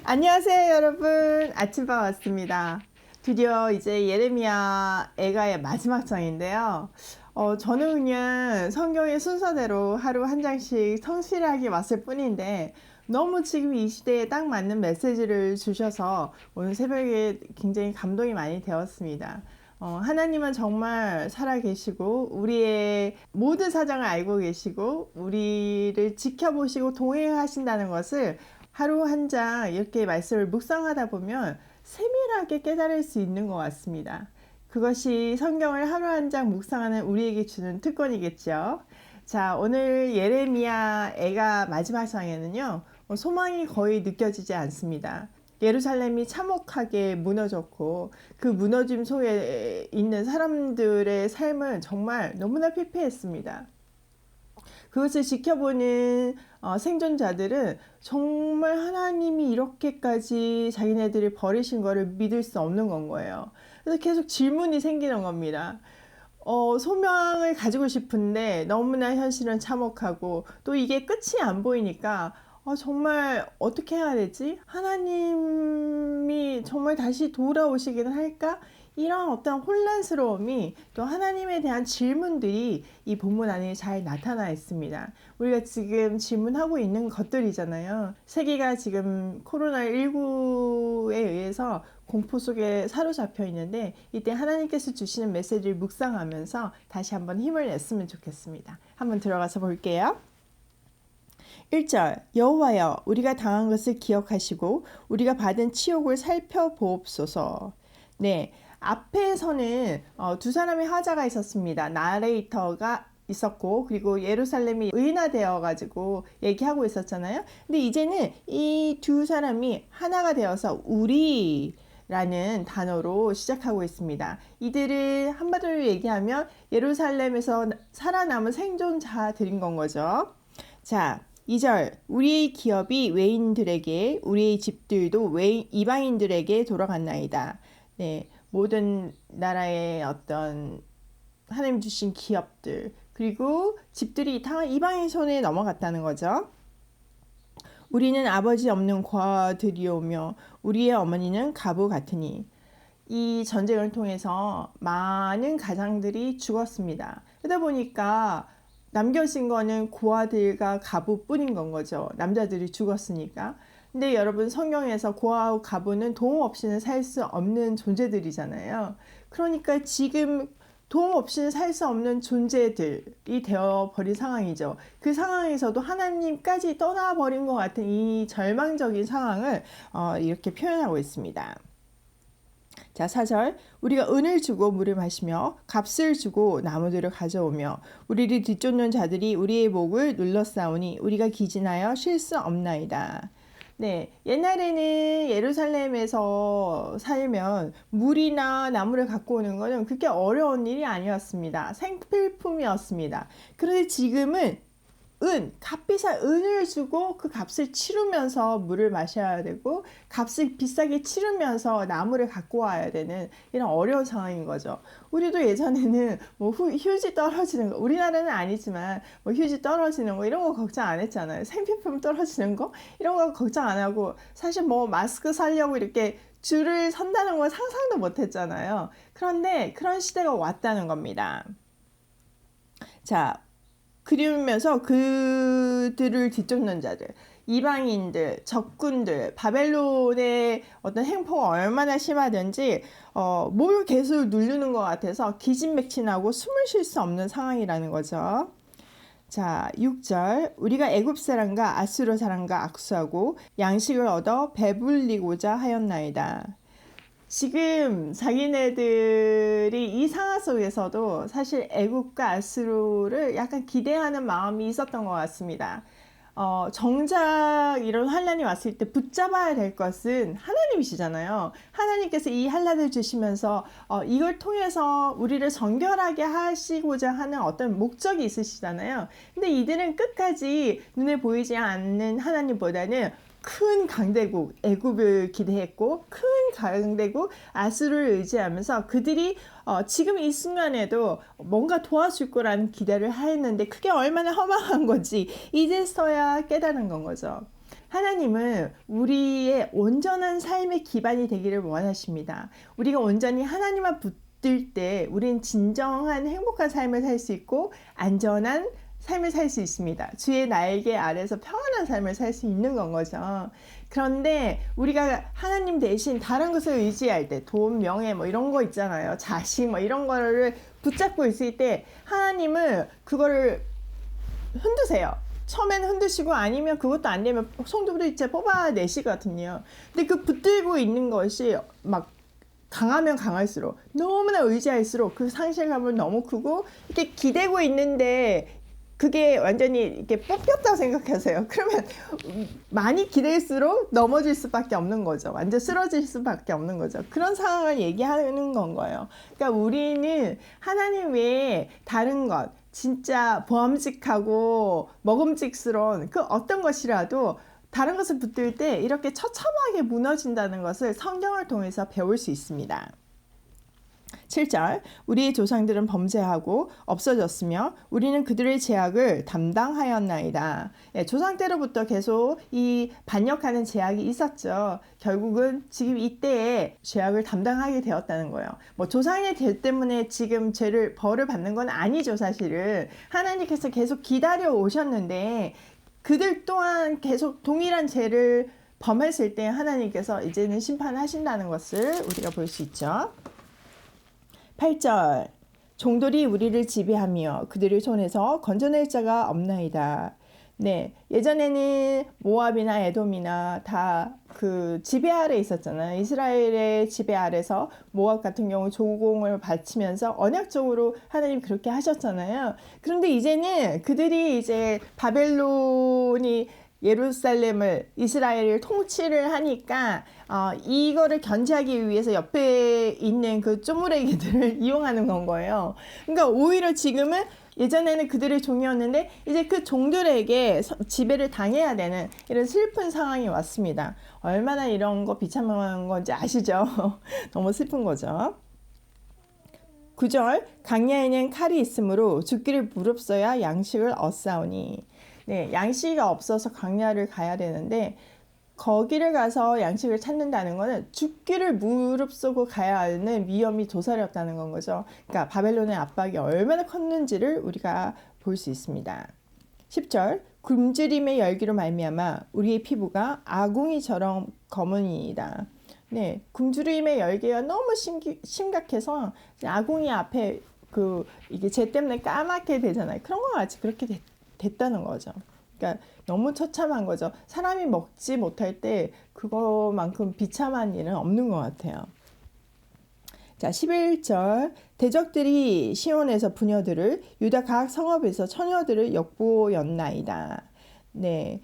안녕하세요, 여러분. 아침밥 왔습니다. 드디어 이제 예레미야 애가의 마지막 장인데요. 저는 그냥 성경의 순서대로 하루 한 장씩 성실하게 왔을 뿐인데 너무 지금 이 시대에 딱 맞는 메시지를 주셔서 오늘 새벽에 굉장히 감동이 많이 되었습니다. 하나님은 정말 살아계시고 우리의 모든 사정을 알고 계시고 우리를 지켜보시고 동행하신다는 것을 하루 한 장 이렇게 말씀을 묵상하다 보면 세밀하게 깨달을 수 있는 것 같습니다. 그것이 성경을 하루 한 장 묵상하는 우리에게 주는 특권이겠죠. 자, 오늘 예레미야 애가 마지막 장에는요, 소망이 거의 느껴지지 않습니다. 예루살렘이 참혹하게 무너졌고 그 무너짐 속에 있는 사람들의 삶은 정말 너무나 피폐했습니다. 그것을 지켜보는 생존자들은 정말 하나님이 이렇게까지 자기네들을 버리신 것을 믿을 수 없는 건 거예요. 그래서 계속 질문이 생기는 겁니다. 소망을 가지고 싶은데 너무나 현실은 참혹하고 또 이게 끝이 안 보이니까 정말 어떻게 해야 되지? 하나님이 정말 다시 돌아오시기는 할까? 이런 어떤 혼란스러움이 또 하나님에 대한 질문들이 이 본문 안에 잘 나타나 있습니다. 우리가 지금 질문하고 있는 것들이잖아요. 세계가 지금 코로나19에 의해서 공포 속에 사로잡혀 있는데 이때 하나님께서 주시는 메시지를 묵상하면서 다시 한번 힘을 냈으면 좋겠습니다. 한번 들어가서 볼게요. 1절 여호와여 우리가 당한 것을 기억하시고 우리가 받은 치욕을 살펴보옵소서. 네, 앞에서는 두 사람의 하자가 있었습니다. 나레이터가 있었고 그리고 예루살렘이 의인화되어 가지고 얘기하고 있었잖아요. 근데 이제는 이 두 사람이 하나가 되어서 우리라는 단어로 시작하고 있습니다. 이들은 한마디로 얘기하면 예루살렘에서 살아남은 생존자들인 건 거죠. 자, 2절 우리의 기업이 외인들에게 우리의 집들도 이방인들에게 돌아갔나이다. 네, 모든 나라의 어떤 하나님 주신 기업들 그리고 집들이 다 이방인 손에 넘어갔다는 거죠. 우리는 아버지 없는 과들이오며 우리의 어머니는 가부 같으니. 이 전쟁을 통해서 많은 가장들이 죽었습니다. 그러다 보니까 남겨진 거는 고아들과 가부뿐인 건 거죠. 남자들이 죽었으니까. 근데 여러분 성경에서 고아와 가부는 도움 없이는 살 수 없는 존재들이잖아요. 그러니까 지금 도움 없이는 살 수 없는 존재들이 되어버린 상황이죠. 그 상황에서도 하나님까지 떠나버린 것 같은 이 절망적인 상황을 이렇게 표현하고 있습니다. 자, 4절 우리가 은을 주고 물을 마시며 값을 주고 나무들을 가져오며 우리를 뒤쫓는 자들이 우리의 목을 눌러싸우니 우리가 기진하여 쉴 수 없나이다. 네, 옛날에는 예루살렘에서 살면 물이나 나무를 갖고 오는 것은 그렇게 어려운 일이 아니었습니다. 생필품이었습니다. 그런데 지금은 값비싼 은을 주고 그 값을 치르면서 물을 마셔야 되고 값을 비싸게 치르면서 나무를 갖고 와야 되는 이런 어려운 상황인 거죠. 우리도 예전에는 뭐 휴지 떨어지는 거, 우리나라는 아니지만 뭐 휴지 떨어지는 거 이런 거 걱정 안 했잖아요. 생필품 떨어지는 거 이런 거 걱정 안 하고 사실 뭐 마스크 사려고 이렇게 줄을 선다는 건 상상도 못 했잖아요. 그런데 그런 시대가 왔다는 겁니다. 자, 그러면서 그들을 뒤쫓는 자들, 이방인들, 적군들, 바벨론의 어떤 행포가 얼마나 심하든지 목을 계속 누르는 것 같아서 기진맥진하고 숨을 쉴 수 없는 상황이라는 거죠. 자, 6절 우리가 애굽 사람과 아수르 사람과 악수하고 양식을 얻어 배불리고자 하였나이다. 지금 자기네들이 이 상황 속에서도 사실 애국과 아수르를 약간 기대하는 마음이 있었던 것 같습니다. 정작 이런 환란이 왔을 때 붙잡아야 될 것은 하나님이시잖아요. 하나님께서 이 환란을 주시면서 이걸 통해서 우리를 정결하게 하시고자 하는 어떤 목적이 있으시잖아요. 근데 이들은 끝까지 눈에 보이지 않는 하나님보다는 큰 강대국 애굽을 기대했고 큰 강대국 아수르를 의지하면서 그들이 지금 이 순간에도 뭔가 도와줄 거라는 기대를 했는데 그게 얼마나 허망한 건지 이제서야 깨달은 건 거죠. 하나님은 우리의 온전한 삶의 기반이 되기를 원하십니다. 우리가 온전히 하나님만 붙들 때 우리는 진정한 행복한 삶을 살 수 있고 안전한 삶을 살 수 있습니다. 주의 날개 아래서 평안한 삶을 살 수 있는 건 거죠. 그런데 우리가 하나님 대신 다른 것을 의지할 때, 돈, 명예 뭐 이런 거 있잖아요. 자식 뭐 이런 거를 붙잡고 있을 때 하나님은 그거를 흔드세요. 처음에는 흔드시고 아니면 그것도 안 되면 송두리째 뽑아내시거든요. 근데 그 붙들고 있는 것이 막 강하면 강할수록 너무나 의지할수록 그 상실감은 너무 크고 이렇게 기대고 있는데 그게 완전히 이렇게 뽑혔다고 생각하세요. 그러면 많이 기댈수록 넘어질 수밖에 없는 거죠. 완전 쓰러질 수밖에 없는 거죠. 그런 상황을 얘기하는 건 거예요. 그러니까 우리는 하나님 외에 다른 것, 진짜 보암직하고 먹음직스러운 그 어떤 것이라도 다른 것을 붙들 때 이렇게 처참하게 무너진다는 것을 성경을 통해서 배울 수 있습니다. 7절 우리의 조상들은 범죄하고 없어졌으며 우리는 그들의 죄악을 담당하였나이다. 조상 때로부터 계속 이 반역하는 죄악이 있었죠. 결국은 지금 이때에 죄악을 담당하게 되었다는 거예요. 뭐 조상의 죄 때문에 지금 벌을 받는 건 아니죠. 사실은 하나님께서 계속 기다려 오셨는데 그들 또한 계속 동일한 죄를 범했을 때 하나님께서 이제는 심판하신다는 것을 우리가 볼 수 있죠. 8절 종들이 우리를 지배하며 그들의 손에서 건져낼 자가 없나이다. 네, 예전에는 모압이나 에돔이나 다 그 지배 아래 있었잖아요. 이스라엘의 지배 아래서 모압 같은 경우 조공을 바치면서 언약적으로 하나님 그렇게 하셨잖아요. 그런데 이제는 그들이 이제 바벨론이 예루살렘을 이스라엘을 통치를 하니까 이거를 견제하기 위해서 옆에 있는 그 쪼무레기들을 이용하는 건 거예요. 그러니까 오히려 지금은 예전에는 그들의 종이었는데 이제 그 종들에게 지배를 당해야 되는 이런 슬픈 상황이 왔습니다. 얼마나 이런 거 비참한 건지 아시죠? 너무 슬픈 거죠. 9절 강야에는 칼이 있으므로 죽기를 무릅써야 양식을 얻사오니. 네, 양식이 없어서 광야를 가야 되는데 거기를 가서 양식을 찾는다는 것은 죽기를 무릅쓰고 가야 하는 위험이 도사렸다는 건 거죠. 그러니까 바벨론의 압박이 얼마나 컸는지를 우리가 볼 수 있습니다. 10절 굶주림의 열기로 말미암아 우리의 피부가 아궁이처럼 검으니이다. 네, 굶주림의 열기가 너무 심각해서 아궁이 앞에 이게 쟤 때문에 까맣게 되잖아요. 그런 거 같이 그렇게 됐다는 거죠. 그러니까 너무 처참한 거죠. 사람이 먹지 못할 때 그거만큼 비참한 일은 없는 것 같아요. 자, 11절 대적들이 시온에서 부녀들을 유다 각 성읍에서 처녀들을 역보였나이다. 네,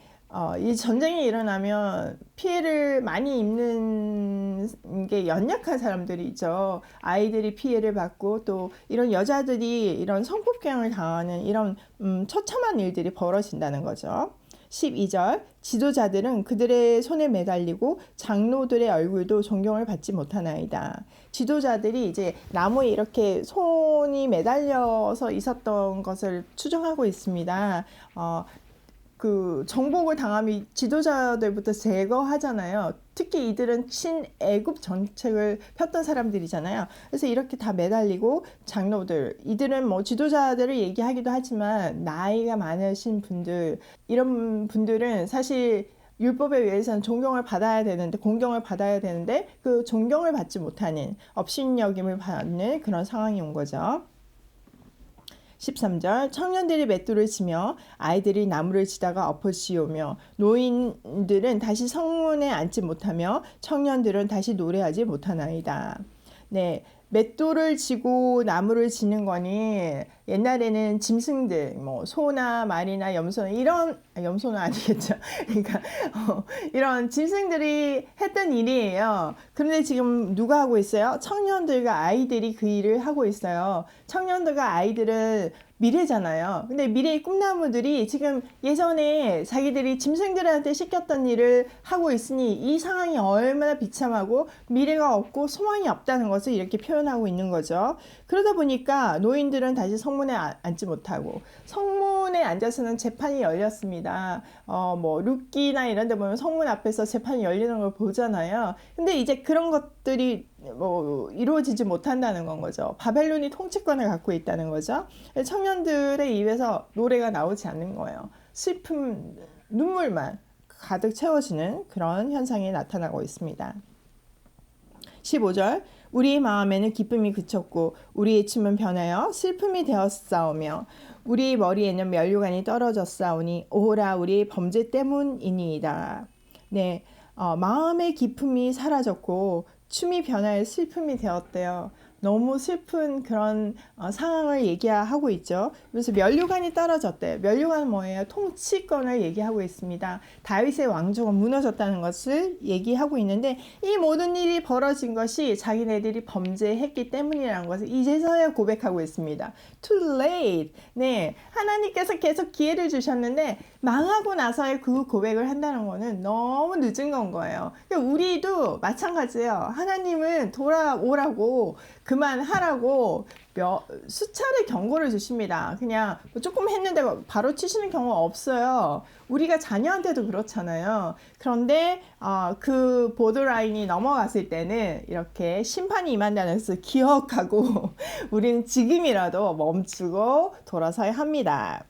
이 전쟁이 일어나면 피해를 많이 입는 게 연약한 사람들이 있죠. 아이들이 피해를 받고 또 이런 여자들이 이런 성폭행을 당하는 이런 처참한 일들이 벌어진다는 거죠. 12절 지도자들은 그들의 손에 매달리고 장로들의 얼굴도 존경을 받지 못하나이다. 지도자들이 이제 나무에 이렇게 손이 매달려서 있었던 것을 추정하고 있습니다. 그 정복을 당하면 지도자들부터 제거하잖아요. 특히 이들은 친애굽 정책을 폈던 사람들이잖아요. 그래서 이렇게 다 매달리고 장로들, 이들은 뭐 지도자들을 얘기하기도 하지만 나이가 많으신 분들, 이런 분들은 사실 율법에 의해서는 존경을 받아야 되는데, 공경을 받아야 되는데 그 존경을 받지 못하는 업신여김을 받는 그런 상황이 온 거죠. 13절 청년들이 맷돌을 치며 아이들이 나무를 치다가 엎어지오며 노인들은 다시 성문에 앉지 못하며 청년들은 다시 노래하지 못하나이다. 네, 맷돌을 치고 나무를 치는 거니 옛날에는 짐승들, 뭐 소나 말이나 염소나 염소는 아니겠죠. 그러니까 이런 짐승들이 했던 일이에요. 그런데 지금 누가 하고 있어요? 청년들과 아이들이 그 일을 하고 있어요. 청년들과 아이들은 미래잖아요. 근데 미래의 꿈나무들이 지금 예전에 자기들이 짐승들한테 시켰던 일을 하고 있으니 이 상황이 얼마나 비참하고 미래가 없고 소망이 없다는 것을 이렇게 표현하고 있는 거죠. 그러다 보니까 노인들은 다시 성문에 앉지 못하고, 성문에 앉아서는 재판이 열렸습니다. 뭐 룻기나 이런 데 보면 성문 앞에서 재판이 열리는 걸 보잖아요. 근데 이제 그런 것들이 뭐 이루어지지 못한다는 건 거죠. 바벨론이 통치권을 갖고 있다는 거죠. 청년들의 입에서 노래가 나오지 않는 거예요. 슬픔, 눈물만 가득 채워지는 그런 현상이 나타나고 있습니다. 15절, 우리의 마음에는 기쁨이 그쳤고 우리의 춤은 변하여 슬픔이 되었사오며 우리의 머리에는 면류관이 떨어졌사오니 오호라 우리의 범죄 때문이니이다. 네, 마음의 기쁨이 사라졌고 춤이 변하여 슬픔이 되었대요. 너무 슬픈 그런 상황을 얘기하고 있죠. 그래서 면류관이 떨어졌대. 면류관은 뭐예요? 통치권을 얘기하고 있습니다. 다윗의 왕조가 무너졌다는 것을 얘기하고 있는데, 이 모든 일이 벌어진 것이 자기네들이 범죄했기 때문이라는 것을 이제서야 고백하고 있습니다. Too late. 네, 하나님께서 계속 기회를 주셨는데 망하고 나서의 그 고백을 한다는 거는 너무 늦은 건 거예요. 그러니까 우리도 마찬가지예요. 하나님은 돌아오라고, 그만하라고 수차례 경고를 주십니다. 그냥 조금 했는데 바로 치시는 경우가 없어요. 우리가 자녀한테도 그렇잖아요. 그런데 그 보드라인이 넘어갔을 때는 이렇게 심판이 임한다는 것을 기억하고 우리는 지금이라도 멈추고 돌아서야 합니다.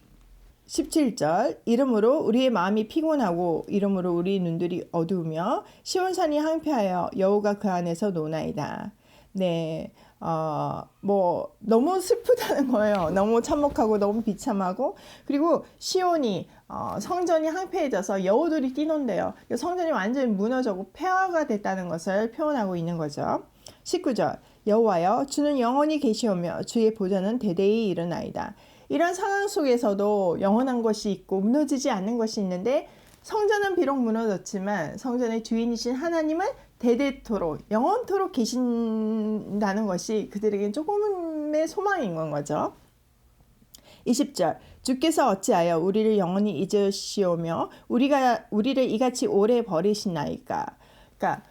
17절, 이러므로 우리의 마음이 피곤하고 이러므로 우리 눈들이 어두우며 시온산이 항폐하여 여호가 그 안에서 노나이다. 네, 뭐 너무 슬프다는 거예요. 너무 참혹하고 너무 비참하고, 그리고 시온이 성전이 항폐해져서 여우들이 뛰논대요. 성전이 완전히 무너져고 폐허가 됐다는 것을 표현하고 있는 거죠. 19절, 여호와여 주는 영원히 계시오며 주의 보좌는 대대히 일어나이다. 이런 상황 속에서도 영원한 것이 있고 무너지지 않는 것이 있는데, 성전은 비록 무너졌지만 성전의 주인이신 하나님은 대대토록 영원토록 계신다는 것이 그들에게 조금의 소망인 건 거죠. 20절, 주께서 어찌하여 우리를 영원히 잊으시오며 우리를 이같이 오래 버리시나이까. 그러니까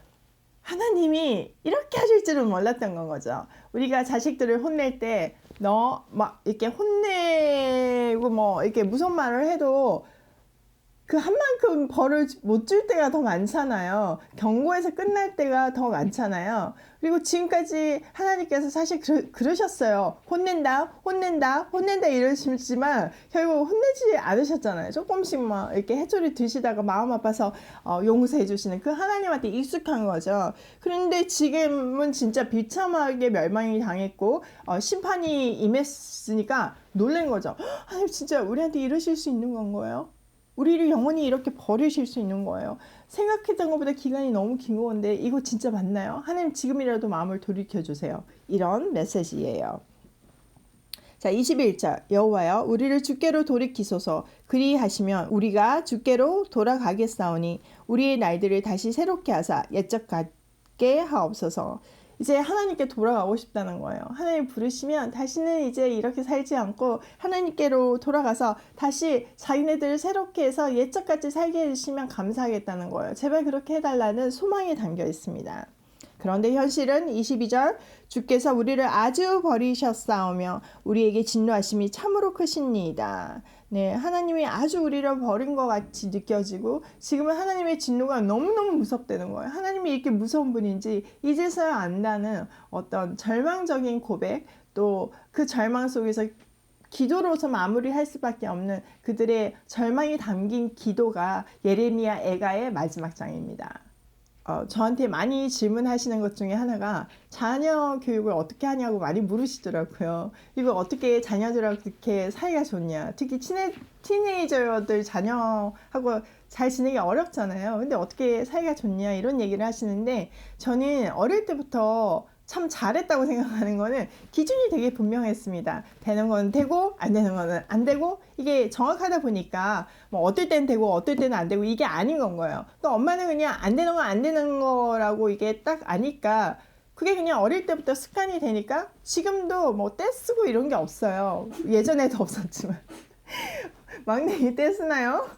하나님이 이렇게 하실 줄은 몰랐던 건 거죠. 우리가 자식들을 혼낼 때 너 막 이렇게 혼내고 뭐 이렇게 무슨 말을 해도 그 한 만큼 벌을 못 줄 때가 더 많잖아요. 경고에서 끝날 때가 더 많잖아요. 그리고 지금까지 하나님께서 사실 그러셨어요. 혼낸다 이러시지만 결국 혼내지 않으셨잖아요. 조금씩 막 이렇게 해초리 드시다가 마음 아파서 용서해 주시는 그 하나님한테 익숙한 거죠. 그런데 지금은 진짜 비참하게 멸망이 당했고 심판이 임했으니까 놀란 거죠. 하나님 진짜 우리한테 이러실 수 있는 건 거예요? 우리를 영원히 이렇게 버리실 수 있는 거예요. 생각했던 것보다 기간이 너무 긴 건데 이거 진짜 맞나요? 하나님 지금이라도 마음을 돌이켜주세요. 이런 메시지예요. 자, 21절, 여호와여 우리를 주께로 돌이키소서. 그리하시면 우리가 주께로 돌아가겠사오니 우리의 날들을 다시 새롭게 하사 옛적 같게 하옵소서. 이제 하나님께 돌아가고 싶다는 거예요. 하나님 부르시면 다시는 이제 이렇게 살지 않고 하나님께로 돌아가서 다시 자기네들을 새롭게 해서 옛적같이 살게 해주시면 감사하겠다는 거예요. 제발 그렇게 해달라는 소망이 담겨 있습니다. 그런데 현실은 22절, 주께서 우리를 아주 버리셨사오며 우리에게 진노하심이 참으로 크시니이다. 네, 하나님이 아주 우리를 버린 것 같이 느껴지고 지금은 하나님의 진노가 너무너무 무섭다는 거예요. 하나님이 이렇게 무서운 분인지 이제서야 안다는 어떤 절망적인 고백, 또 그 절망 속에서 기도로서 마무리할 수밖에 없는 그들의 절망이 담긴 기도가 예레미야 애가의 마지막 장입니다. 저한테 많이 질문하시는 것 중에 하나가 자녀 교육을 어떻게 하냐고 많이 물으시더라고요. 이거 어떻게 자녀들하고 그렇게 사이가 좋냐. 특히 티네이저들 자녀하고 잘 지내기 어렵잖아요. 근데 어떻게 사이가 좋냐 이런 얘기를 하시는데, 저는 어릴 때부터 참 잘했다고 생각하는 거는 기준이 되게 분명했습니다. 되는 건 되고 안 되는 거는 안 되고, 이게 정확하다 보니까 뭐 어떨 땐 되고 어떨 때는 안 되고 이게 아닌 건 거예요. 그러니까 엄마는 그냥 안 되는 건 안 되는 거라고 이게 딱 아니까 그게 그냥 어릴 때부터 습관이 되니까 지금도 뭐 떼쓰고 이런 게 없어요. 예전에도 없었지만. 막내이 떼쓰나요?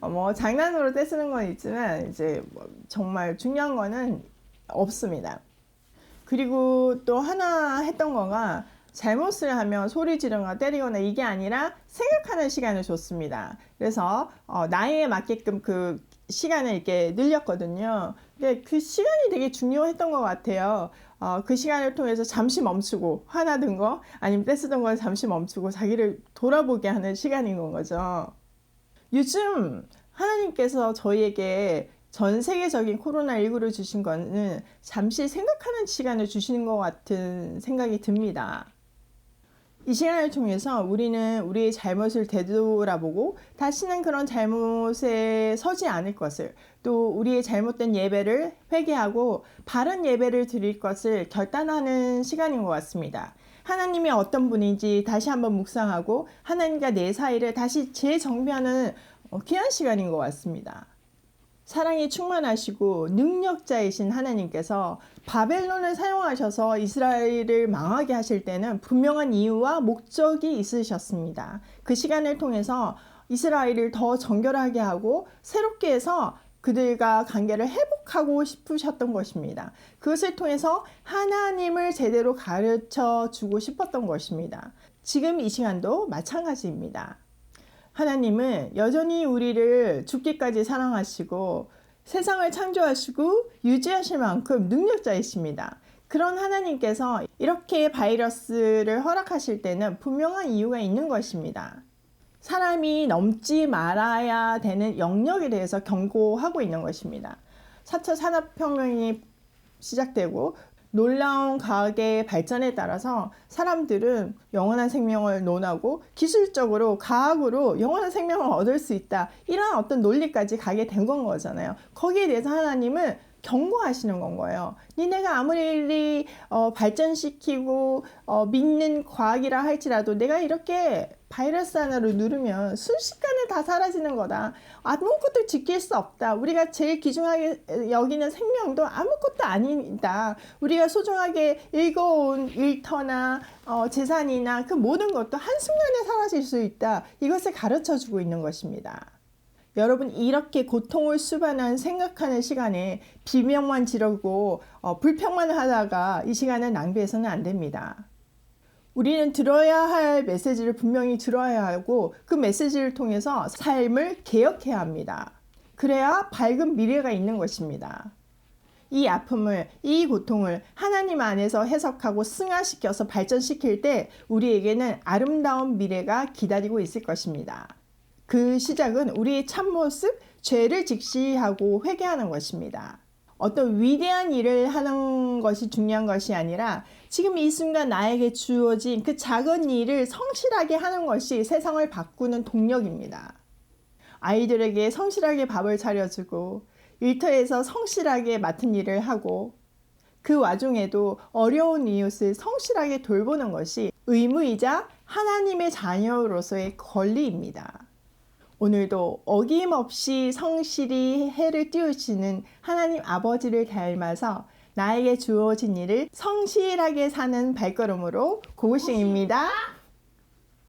뭐 장난으로 떼쓰는 건 있지만 이제 뭐 정말 중요한 거는 없습니다. 그리고 또 하나 했던 거가 잘못을 하면 소리 지르거나 때리거나 이게 아니라 생각하는 시간을 줬습니다. 그래서 나이에 맞게끔 그 시간을 이렇게 늘렸거든요. 근데 그 시간이 되게 중요했던 것 같아요. 그 시간을 통해서 잠시 멈추고 화나던 거 아니면 떼쓰던 걸 잠시 멈추고 자기를 돌아보게 하는 시간인 건 거죠. 요즘 하나님께서 저희에게 전 세계적인 코로나19를 주신 거는 잠시 생각하는 시간을 주시는 것 같은 생각이 듭니다. 이 시간을 통해서 우리는 우리의 잘못을 되돌아보고 다시는 그런 잘못에 서지 않을 것을, 또 우리의 잘못된 예배를 회개하고 바른 예배를 드릴 것을 결단하는 시간인 것 같습니다. 하나님이 어떤 분인지 다시 한번 묵상하고 하나님과 내 사이를 다시 재정비하는 귀한 시간인 것 같습니다. 사랑이 충만하시고 능력자이신 하나님께서 바벨론을 사용하셔서 이스라엘을 망하게 하실 때는 분명한 이유와 목적이 있으셨습니다. 그 시간을 통해서 이스라엘을 더 정결하게 하고 새롭게 해서 그들과 관계를 회복하고 싶으셨던 것입니다. 그것을 통해서 하나님을 제대로 가르쳐 주고 싶었던 것입니다. 지금 이 시간도 마찬가지입니다. 하나님은 여전히 우리를 죽기까지 사랑하시고 세상을 창조하시고 유지하실 만큼 능력자이십니다. 그런 하나님께서 이렇게 바이러스를 허락하실 때는 분명한 이유가 있는 것입니다. 사람이 넘지 말아야 되는 영역에 대해서 경고하고 있는 것입니다. 4차 산업혁명이 시작되고 놀라운 과학의 발전에 따라서 사람들은 영원한 생명을 논하고 기술적으로 과학으로 영원한 생명을 얻을 수 있다, 이런 어떤 논리까지 가게 된 건 거잖아요. 거기에 대해서 하나님은 경고하시는 건 거예요. 니네가 아무리 발전시키고 믿는 과학이라 할지라도 내가 이렇게 바이러스 하나를 누르면 순식간에 다 사라지는 거다. 아무것도 지킬 수 없다. 우리가 제일 귀중하게 여기는 생명도 아무것도 아니다. 우리가 소중하게 읽어온 일터나 재산이나 그 모든 것도 한순간에 사라질 수 있다. 이것을 가르쳐주고 있는 것입니다. 여러분, 이렇게 고통을 수반한 생각하는 시간에 비명만 지르고 불평만 하다가 이 시간을 낭비해서는 안 됩니다. 우리는 들어야 할 메시지를 분명히 들어야 하고 그 메시지를 통해서 삶을 개혁해야 합니다. 그래야 밝은 미래가 있는 것입니다. 이 아픔을, 이 고통을 하나님 안에서 해석하고 승화시켜서 발전시킬 때 우리에게는 아름다운 미래가 기다리고 있을 것입니다. 그 시작은 우리의 참모습, 죄를 직시하고 회개하는 것입니다. 어떤 위대한 일을 하는 것이 중요한 것이 아니라 지금 이 순간 나에게 주어진 그 작은 일을 성실하게 하는 것이 세상을 바꾸는 동력입니다. 아이들에게 성실하게 밥을 차려주고 일터에서 성실하게 맡은 일을 하고 그 와중에도 어려운 이웃을 성실하게 돌보는 것이 의무이자 하나님의 자녀로서의 권리입니다. 오늘도 어김없이 성실히 해를 띄우시는 하나님 아버지를 닮아서 나에게 주어진 일을 성실하게 사는 발걸음으로 고고싱입니다.